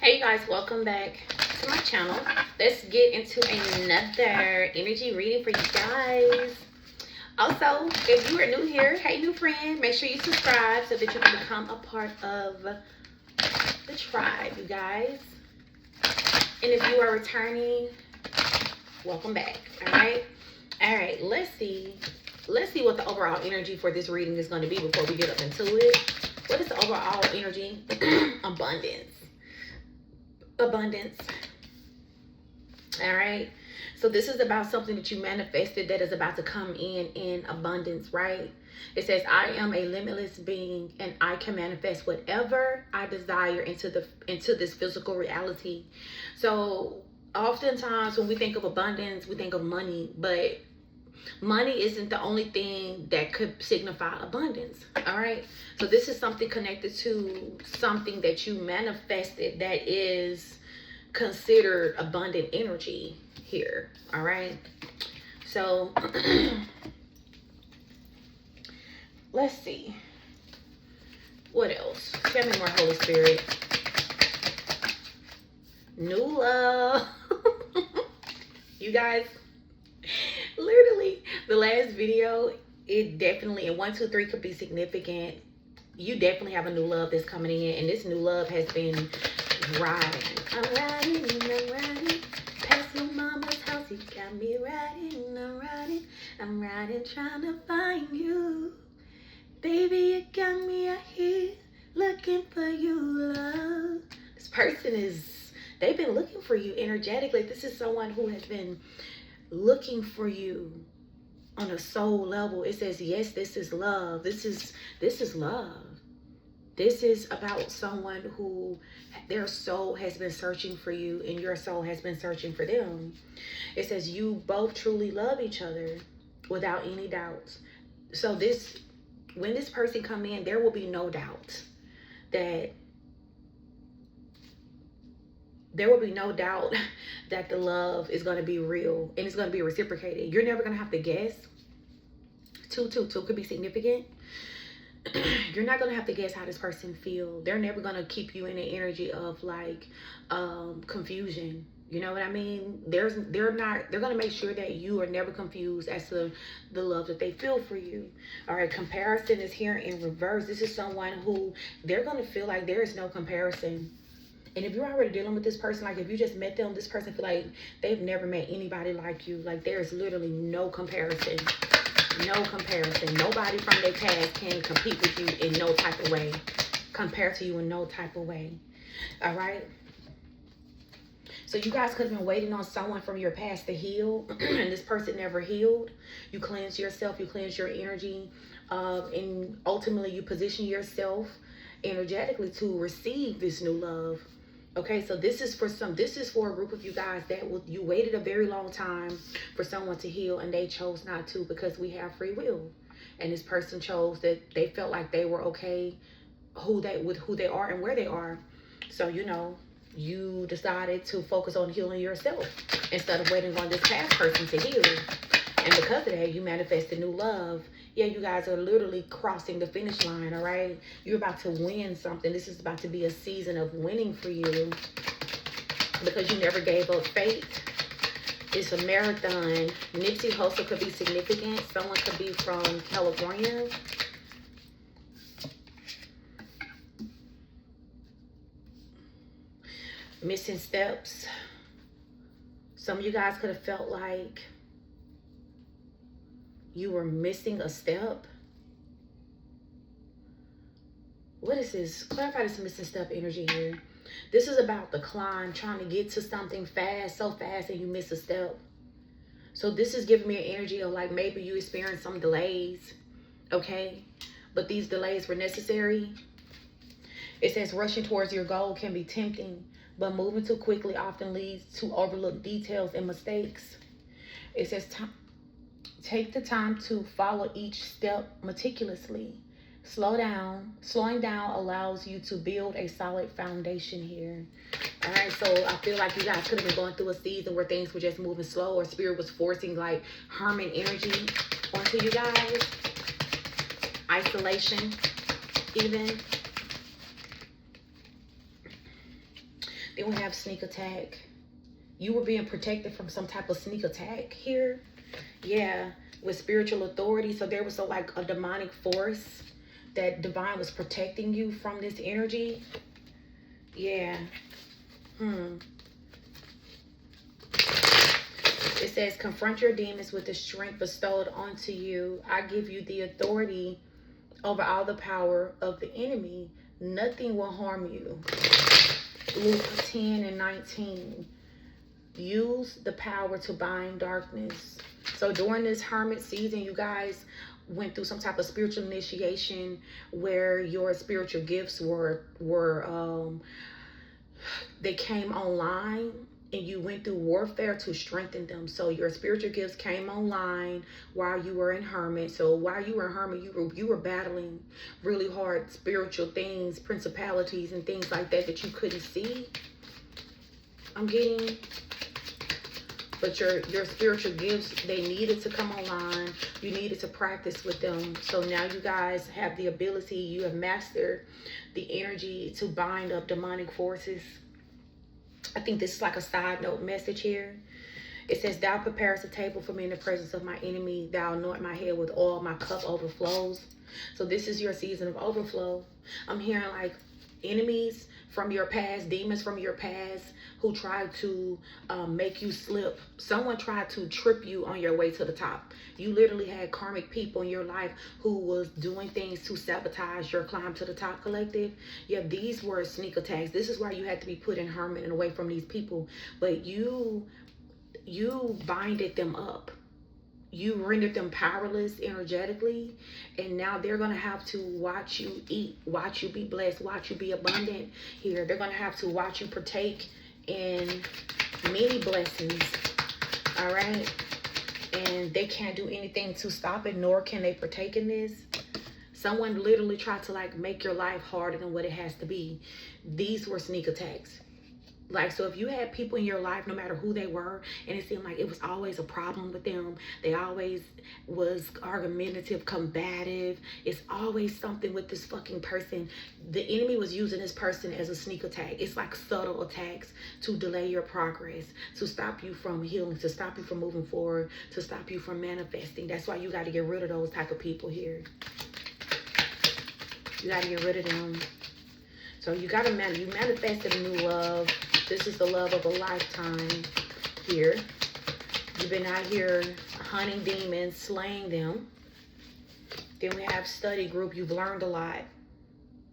Hey you guys, welcome back to my channel. Let's get into another energy reading for you guys. Also, if you are new here, hey new friend, make sure you subscribe so that you can become a part of the tribe, you guys. And if you are returning, welcome back. All right, let's see what the overall energy for this reading is going to be before we get up into it. What is the overall energy? Abundance. All right, so this is about something that you manifested that is about to come in abundance, right? It says, I am a limitless being and I can manifest whatever I desire into this physical reality. So oftentimes when we think of abundance, we think of money, but money isn't the only thing that could signify abundance. All right, so this is something connected to something that you manifested that is considered abundant energy here. All right, so let's see what else. Tell me more, Holy Spirit. New love. You guys, literally the last video, it definitely, and 1 2 3 could be significant. You definitely have a new love that's coming in, and this new love has been riding. I'm riding past your mama's house. You got me riding, I'm riding trying to find you, baby. You got me out here looking for you, love. This person they've been looking for you energetically. This is someone who has been looking for you on a soul level. It says, yes, this is love. This is love. This is about someone who their soul has been searching for you and your soul has been searching for them. It says you both truly love each other without any doubts. So when this person come in, there will be no doubt that the love is going to be real and it's going to be reciprocated. You're never going to have to guess. 2 could be significant. You're not going to have to guess how this person feels. They're never going to keep you in the energy of like confusion. You know what I mean? They're going to make sure that you are never confused as to the love that they feel for you. All right, comparison is here in reverse. This is someone who they're going to feel like there is no comparison. And if you're already dealing with this person, like if you just met them, this person feel like they've never met anybody like you. Like there's literally no comparison. No comparison. Nobody from their past can compete with you in no type of way. Compare to you in no type of way. All right. So you guys could have been waiting on someone from your past to heal. And this person never healed. You cleanse yourself. You cleanse your energy. And ultimately you position yourself energetically to receive this new love. Okay, so this is for a group of you guys that you waited a very long time for someone to heal and they chose not to, because we have free will. And this person chose that they felt like they were okay with who they are and where they are. So, you know, you decided to focus on healing yourself instead of waiting on this past person to heal. And because of that, you manifested new love. Yeah, you guys are literally crossing the finish line, all right? You're about to win something. This is about to be a season of winning for you because you never gave up faith. It's a marathon. Nipsey Hussle could be significant. Someone could be from California. Missing steps. Some of you guys could have felt like you were missing a step. What is this? Clarify this missing step energy here. This is about the climb, trying to get to something fast, so fast, and you miss a step. So this is giving me an energy of like maybe you experienced some delays, okay? But these delays were necessary. It says rushing towards your goal can be tempting, but moving too quickly often leads to overlooked details and mistakes. It says take the time to follow each step meticulously. Slowing down allows you to build a solid foundation here. All right, so I feel like you guys could have been going through a season where things were just moving slow, or spirit was forcing like hermit energy onto you guys. Isolation, even. Then we have sneak attack. You were being protected from some type of sneak attack here. Yeah, with spiritual authority. So there was like a demonic force that divine was protecting you from this energy. Yeah. It says, confront your demons with the strength bestowed onto you. I give you the authority over all the power of the enemy. Nothing will harm you. Luke 10:19. Use the power to bind darkness. So during this hermit season, you guys went through some type of spiritual initiation where your spiritual gifts they came online, and you went through warfare to strengthen them. So your spiritual gifts came online while you were in hermit. So while you were in hermit, you were battling really hard spiritual things, principalities and things like that you couldn't see. I'm getting, but your spiritual gifts, they needed to come online. You needed to practice with them. So now you guys have the ability, you have mastered the energy to bind up demonic forces. I think this is like a side note message here. It says, thou preparest a table for me in the presence of my enemy. Thou anoint my head with oil, my cup overflows. So this is your season of overflow. I'm hearing like enemies from your past, demons from your past who tried to make you slip. Someone tried to trip you on your way to the top. You literally had karmic people in your life who was doing things to sabotage your climb to the top, collective. Yeah, these were sneak attacks. This is why you had to be put in hermit and away from these people. But you binded them up. You rendered them powerless energetically, and now they're going to have to watch you eat, watch you be blessed, watch you be abundant here. They're going to have to watch you partake in many blessings, all right? And they can't do anything to stop it, nor can they partake in this. Someone literally tried to like make your life harder than what it has to be. These were sneak attacks. Like, so if you had people in your life, no matter who they were, and it seemed like it was always a problem with them, they always was argumentative, combative, it's always something with this fucking person. The enemy was using this person as a sneak attack. It's like subtle attacks to delay your progress, to stop you from healing, to stop you from moving forward, to stop you from manifesting. That's why you got to get rid of those type of people here. You got to get rid of them. So you got to you manifested a new love. This is the love of a lifetime here. You've been out here hunting demons, slaying them. Then we have study group. You've learned a lot.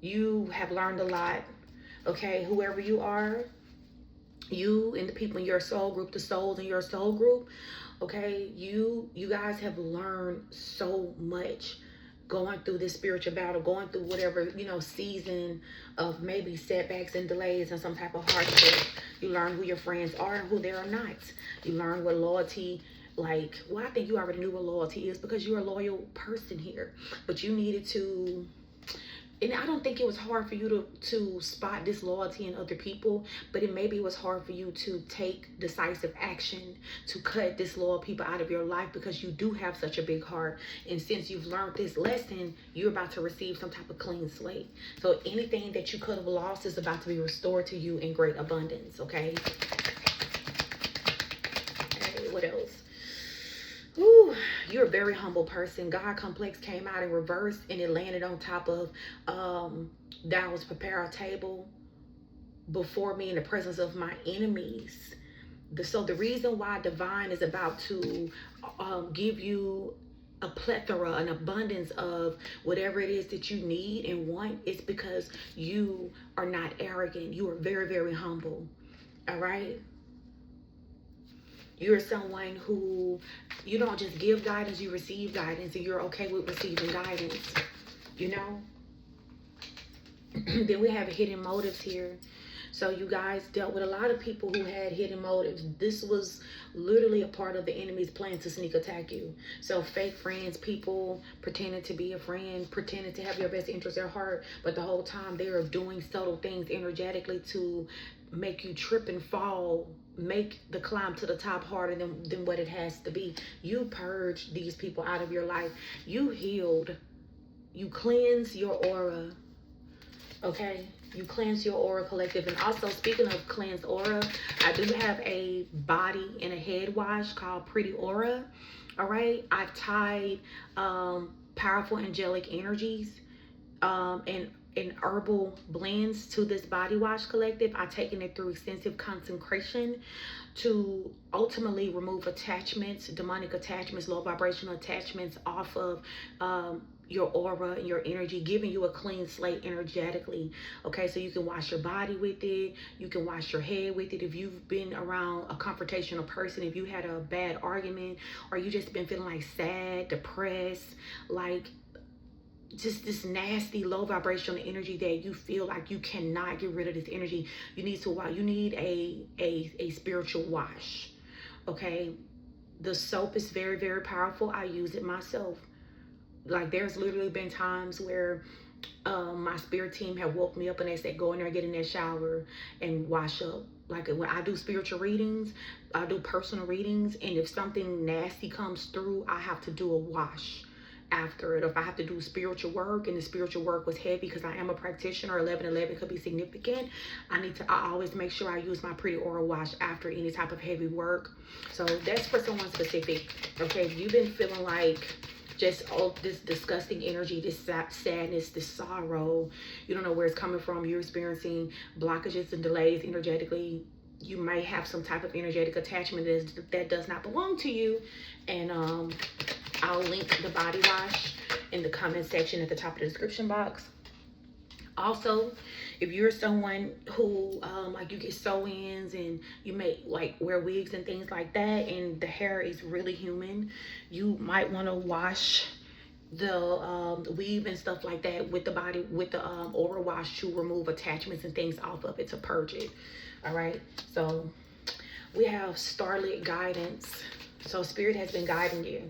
You have learned a lot. Okay, whoever you are, you and the people in your soul group, the souls in your soul group, okay, you guys have learned so much going through this spiritual battle, going through whatever, you know, season of maybe setbacks and delays and some type of hardship. You learn who your friends are and who they are not. You learn what loyalty, like, well, I think you already knew what loyalty is because you're a loyal person here. But you needed to, and I don't think it was hard for you to spot disloyalty in other people, but maybe it was hard for you to take decisive action to cut disloyal people out of your life because you do have such a big heart. And since you've learned this lesson, you're about to receive some type of clean slate. So anything that you could have lost is about to be restored to you in great abundance, okay? Okay, what else? Ooh, you're a very humble person. God complex came out in reverse and it landed on top of thou was prepare a table before me in the presence of my enemies. So the reason why divine is about to give you a plethora, an abundance of whatever it is that you need and want, is because you are not arrogant. You are very, very humble. All right? You're someone who, you don't just give guidance, you receive guidance, and you're okay with receiving guidance, you know? Then we have hidden motives here. So you guys dealt with a lot of people who had hidden motives. This was literally a part of the enemy's plan to sneak attack you. So fake friends, people pretending to be a friend, pretending to have your best interest at heart, but the whole time they are doing subtle things energetically to make you trip and fall, make the climb to the top harder than what it has to be. You purged these people out of your life. You healed. You cleanse your aura. Okay? You cleanse your aura, collective. And also, speaking of cleansed aura, I do have a body and a head wash called Pretty Aura. All right, I've tied powerful angelic energies and herbal blends to this body wash, collective. I've taken it through extensive consecration to ultimately remove attachments, demonic attachments, low vibrational attachments off of your aura and your energy, giving you a clean slate energetically. Okay, so you can wash your body with it, you can wash your head with it. If you've been around a confrontational person, if you had a bad argument, or you just been feeling like sad, depressed, like just this nasty low vibrational energy that you feel like you cannot get rid of this energy, you need a spiritual wash. Okay, the soap is very, very powerful. I use it myself. Like, there's literally been times where my spirit team have woke me up and they said, go in there, get in that shower and wash up. Like, when I do spiritual readings, I do personal readings, and if something nasty comes through, I have to do a wash after it. Or if I have to do spiritual work and the spiritual work was heavy, because I am a practitioner, 1111 could be significant, I always make sure I use my Pretty Aura wash after any type of heavy work. So that's for someone specific. Okay, if you've been feeling like just all this disgusting energy, this sadness, this sorrow, you don't know where it's coming from, you're experiencing blockages and delays energetically, you may have some type of energetic attachment that does not belong to you. And I'll link the body wash in the comment section at the top of the description box. Also, if you're someone who like, you get sew-ins and you may like wear wigs and things like that, and the hair is really humid, you might want to wash the weave and stuff like that with the aura wash to remove attachments and things off of it, to purge it. All right, so we have starlit guidance. So spirit has been guiding you.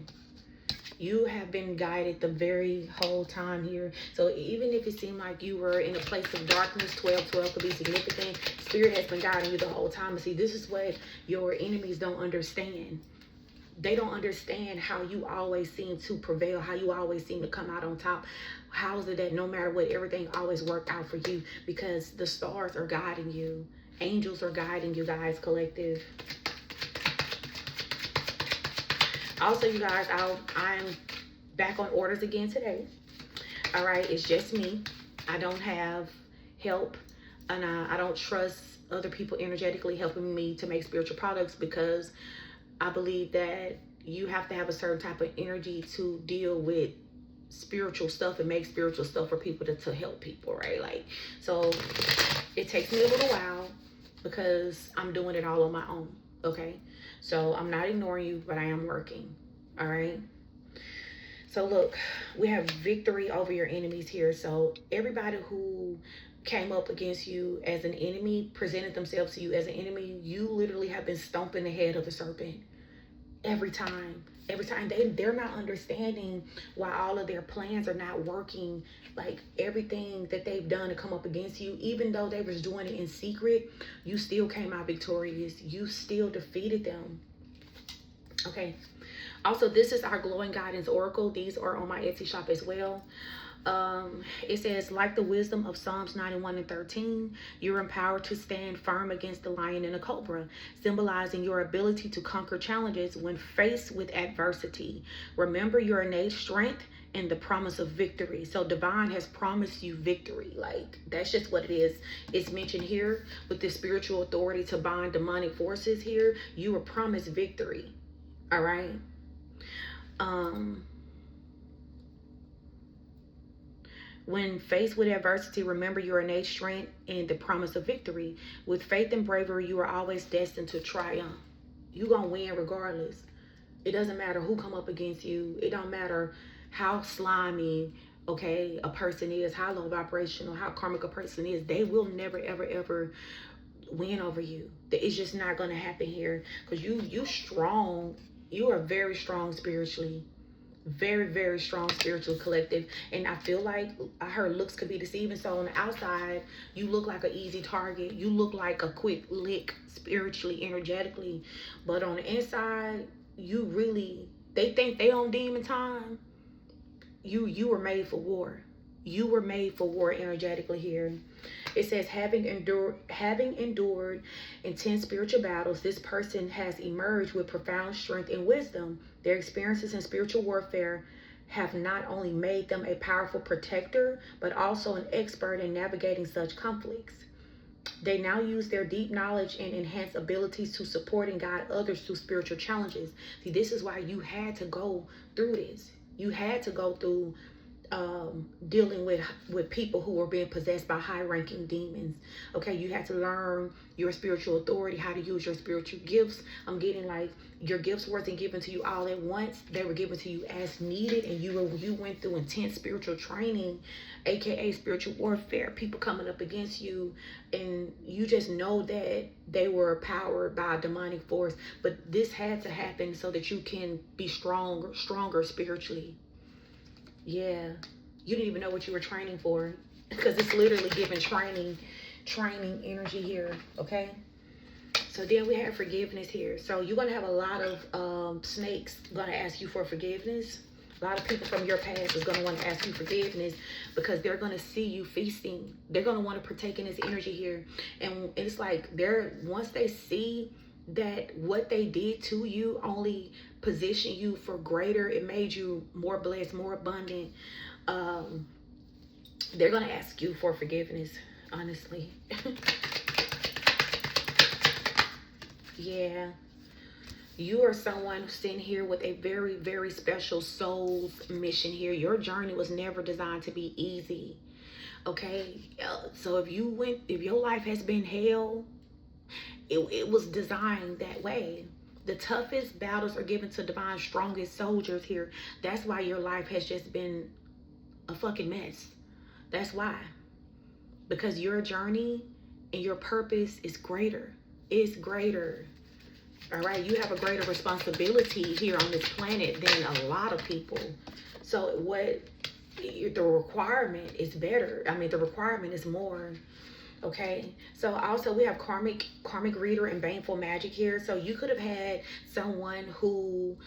You have been guided the very whole time here. So even if it seemed like you were in a place of darkness, 1212 could be significant. Spirit has been guiding you the whole time. And see, this is what your enemies don't understand. They don't understand how you always seem to prevail, how you always seem to come out on top. How is it that no matter what, everything always worked out for you? Because the stars are guiding you. Angels are guiding you guys, collective. Also, you guys, I'm back on orders again today. All right, it's just me. I don't have help, and I don't trust other people energetically helping me to make spiritual products, because I believe that you have to have a certain type of energy to deal with spiritual stuff and make spiritual stuff for people to help people, right? Like, so it takes me a little while because I'm doing it all on my own. Okay, so I'm not ignoring you, but I am working. All right, so look, we have victory over your enemies here. So everybody who came up against you as an enemy, presented themselves to you as an enemy, you literally have been stomping the head of the serpent every time. They're not understanding why all of their plans are not working. Like, everything that they've done to come up against you, even though they was doing it in secret, you still came out victorious. You still defeated them. Okay, also, this is our glowing guidance oracle. These are on my Etsy shop as well. It says, like the wisdom of Psalms 91:13, you're empowered to stand firm against the lion and the cobra, symbolizing your ability to conquer challenges when faced with adversity. Remember your innate strength and the promise of victory. So divine has promised you victory. Like, that's just what it is. It's mentioned here with the spiritual authority to bind demonic forces here. You were promised victory. All right. When faced with adversity, remember your innate strength and the promise of victory. With faith and bravery, you are always destined to triumph. You're going to win regardless. It doesn't matter who come up against you. It don't matter how slimy, okay, a person is, how low vibrational, how karmic a person is. They will never, ever, ever win over you. It's just not going to happen here, because you strong. You are very strong spiritually. Very, very strong spiritual collective. And I feel like, I heard looks could be deceiving. So on the outside, you look like an easy target. You look like a quick lick spiritually, energetically. But on the inside, you really, they think they on demon time. You were made for war. You were made for war energetically here. It says, having endured intense spiritual battles, this person has emerged with profound strength and wisdom. Their experiences in spiritual warfare have not only made them a powerful protector, but also an expert in navigating such conflicts. They now use their deep knowledge and enhanced abilities to support and guide others through spiritual challenges. See, this is why you had to go through this. You had to go through dealing with people who were being possessed by high-ranking demons. Okay, you had to learn your spiritual authority, how to use your spiritual gifts. I'm getting like your gifts wasn't given to you all at once. They were given to you as needed, and you went through intense spiritual training, aka spiritual warfare. People coming up against you, and you just know that they were powered by a demonic force. But this had to happen so that you can be stronger spiritually. Yeah, you didn't even know what you were training for, because it's literally giving training energy here. Okay, so then we have forgiveness here. So you're gonna have a lot of snakes gonna ask you for forgiveness. A lot of people from your past is gonna want to ask you forgiveness, because they're gonna see you feasting. They're gonna want to partake in this energy here, and it's like once they see that what they did to you only position you for greater, it made you more blessed, more abundant, they're gonna ask you for forgiveness, honestly. Yeah, you are someone sitting here with a very, very special soul's mission here. Your journey was never designed to be easy. Okay, so if your life has been hell, it was designed that way. The toughest battles are given to divine's strongest soldiers here. That's why your life has just been a fucking mess. That's why. Because your journey and your purpose is greater. It's greater. All right, you have a greater responsibility here on this planet than a lot of people. So the requirement is better. I mean, the requirement is more. Okay, so also we have karmic reader and baneful magic here. So you could have had someone who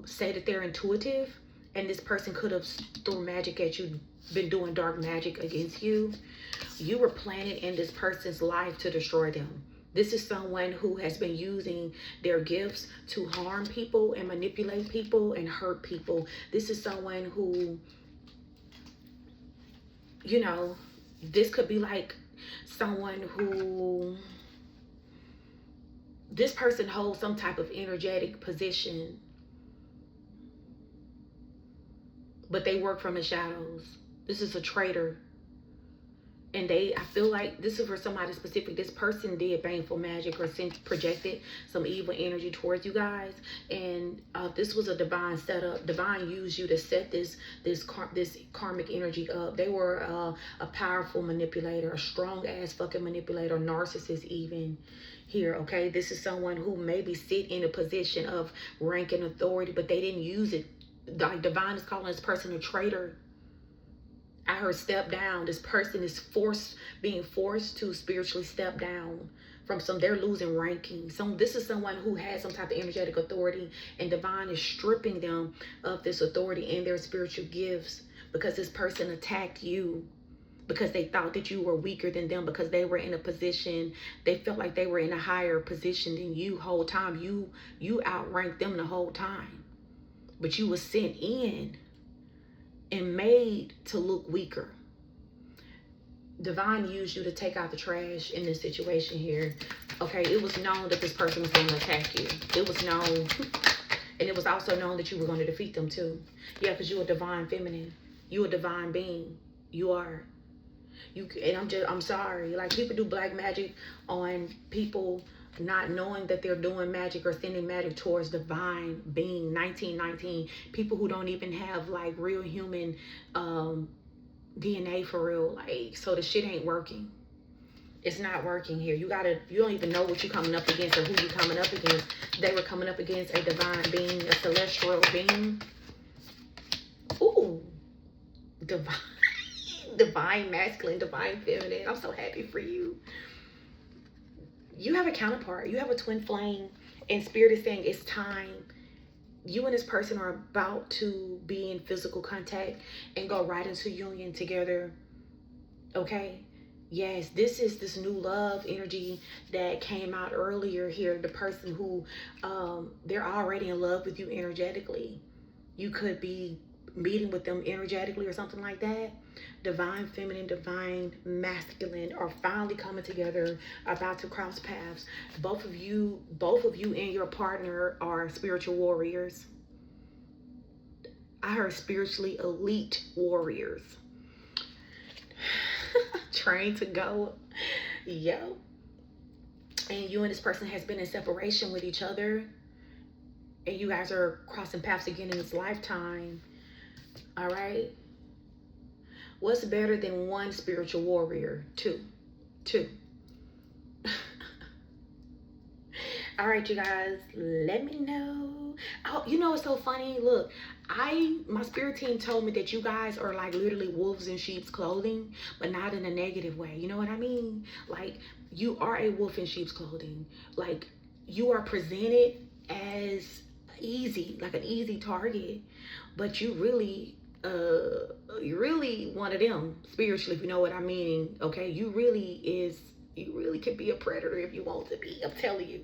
say that they're intuitive, and this person could have thrown magic at you, been doing dark magic against you. You were planted in this person's life to destroy them. This is someone who has been using their gifts to harm people and manipulate people and hurt people. This is someone who, you know, this could be like someone who, this person holds some type of energetic position, but they work from the shadows. This is a traitor. And I feel like this is for somebody specific. This person did baneful magic or projected some evil energy towards you guys. And this was a divine setup. Divine used you to set this karmic energy up. They were a powerful manipulator, a strong ass fucking manipulator, narcissist even here. Okay, this is someone who maybe sit in a position of rank and authority, but they didn't use it. Like divine is calling this person a traitor. I heard step down. This person is being forced to spiritually step down from they're losing ranking. So this is someone who has some type of energetic authority, and divine is stripping them of this authority and their spiritual gifts, because this person attacked you because they thought that you were weaker than them, because they were in a position, they felt like they were in a higher position than you whole time. You outranked them the whole time, but you was sent in and made to look weaker. Divine used you to take out the trash in this situation here. Okay, it was known that this person was going to attack you. It was known. And it was also known that you were going to defeat them too. Yeah, because you're a divine feminine. You're a divine being. You are. And I'm sorry. Like, people do black magic on people not knowing that they're doing magic or sending magic towards divine being. 1919, people who don't even have like real human DNA for real. Like, so the shit ain't working. It's not working here. You don't even know what you're coming up against or who you're coming up against. They were coming up against a divine being, a celestial being. Ooh, divine masculine, divine feminine. I'm so happy for you. You have a counterpart. You have a twin flame, and spirit is saying it's time. You and this person are about to be in physical contact and go right into union together. Okay, Yes, this is this new love energy that came out earlier here. The person who they're already in love with you energetically. You could be meeting with them energetically or something like that. Divine feminine, divine masculine are finally coming together, about to cross paths. Both of you and your partner are spiritual warriors. I heard spiritually elite warriors. Trained to go. Yo. And you and this person has been in separation with each other, and you guys are crossing paths again in this lifetime. All right. What's better than one spiritual warrior? Two. All right, you guys, let me know. Oh, you know what's so funny? Look, my spirit team told me that you guys are like literally wolves in sheep's clothing, but not in a negative way. You know what I mean? Like, you are a wolf in sheep's clothing. Like, you are presented as easy, like an easy target, but you're really one of them spiritually, if you know what I mean. Okay, you really could be a predator if you want to be. I'm telling you.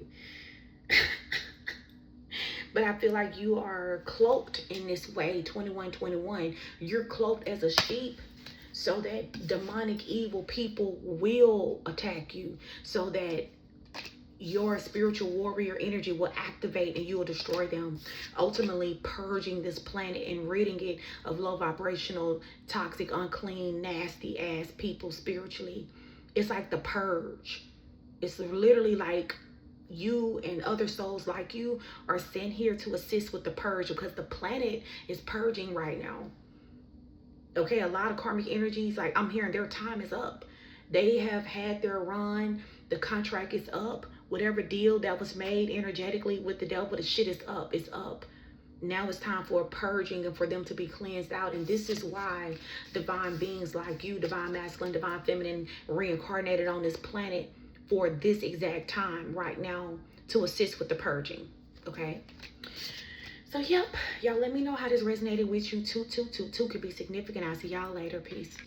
But I feel like you are cloaked in this way. 2121, you're cloaked as a sheep so that demonic evil people will attack you, so that your spiritual warrior energy will activate and you will destroy them, ultimately purging this planet and ridding it of low vibrational, toxic, unclean, nasty ass people spiritually. It's like the purge. It's literally like you and other souls like you are sent here to assist with the purge, because the planet is purging right now. Okay, a lot of karmic energies, like I'm hearing, their time is up. They have had their run. The contract is up. Whatever deal that was made energetically with the devil, the shit is up. It's up. Now it's time for a purging and for them to be cleansed out. And this is why divine beings like you, divine masculine, divine feminine, reincarnated on this planet for this exact time right now to assist with the purging. Okay. So, yep. Y'all let me know how this resonated with you. 2222 could be significant. I'll see y'all later. Peace.